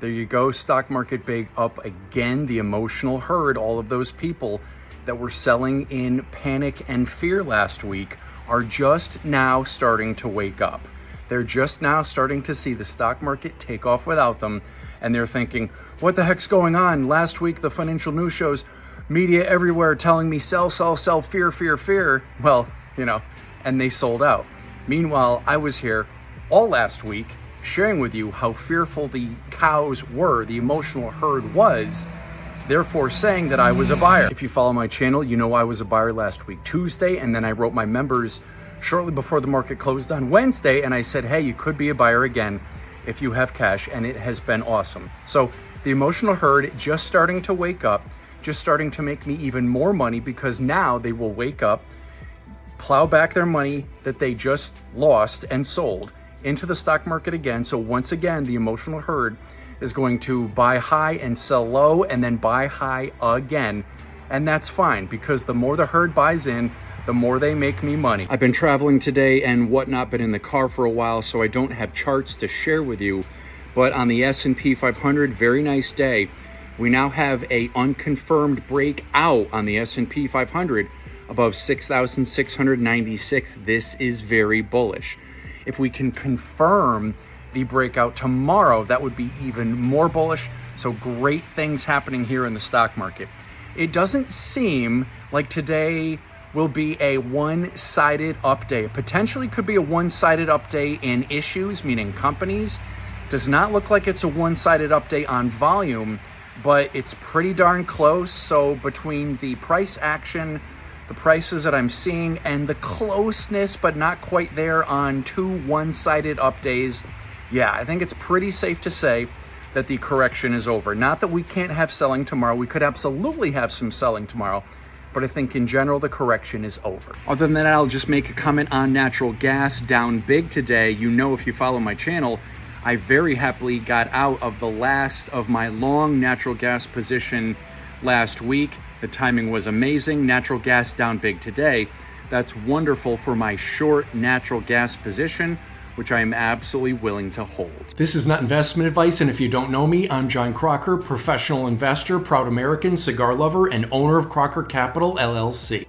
There you go, stock market big up again. The emotional herd, all of those people that were selling in panic and fear last week are just now starting to wake up. They're just now starting to see the stock market take off without them, and they're thinking, what the heck's going on? Last week, the financial news shows media everywhere telling me sell, sell, sell, fear, fear, fear. Well, and they sold out. Meanwhile, I was here all last week sharing with you how fearful the cows were, the emotional herd was, therefore saying that I was a buyer. If you follow my channel, you know I was a buyer last week, Tuesday, and then I wrote my members shortly before the market closed on Wednesday, and I said, hey, you could be a buyer again if you have cash, and it has been awesome. So the emotional herd just starting to wake up, just starting to make me even more money, because now they will wake up, plow back their money that they just lost and sold into the stock market again. So once again, the emotional herd is going to buy high and sell low and then buy high again. And that's fine, because the more the herd buys in, the more they make me money. I've been traveling today and whatnot, been in the car for a while, so I don't have charts to share with you. But on the S&P 500, very nice day. We now have a unconfirmed breakout on the S&P 500 above 6,696. This is very bullish. If we can confirm the breakout tomorrow, that would be even more bullish. So great things happening here in the stock market. It doesn't seem like today will be a one-sided up day. Potentially could be a one-sided up day in issues, meaning companies. Does not look like it's a one-sided up day on volume, but it's pretty darn close. So between the price action, the prices that I'm seeing, and the closeness, but not quite there on two one-sided up days, yeah, I think it's pretty safe to say that the correction is over. Not that we can't have selling tomorrow. We could absolutely have some selling tomorrow, but I think in general, the correction is over. Other than that, I'll just make a comment on natural gas, down big today. You know, if you follow my channel, I very happily got out of the last of my long natural gas position last week. The timing was amazing. Natural gas down big today. That's wonderful for my short natural gas position, which I am absolutely willing to hold. This is not investment advice, and if you don't know me, I'm John Crocker, professional investor, proud American, cigar lover, and owner of Crocker Capital, LLC.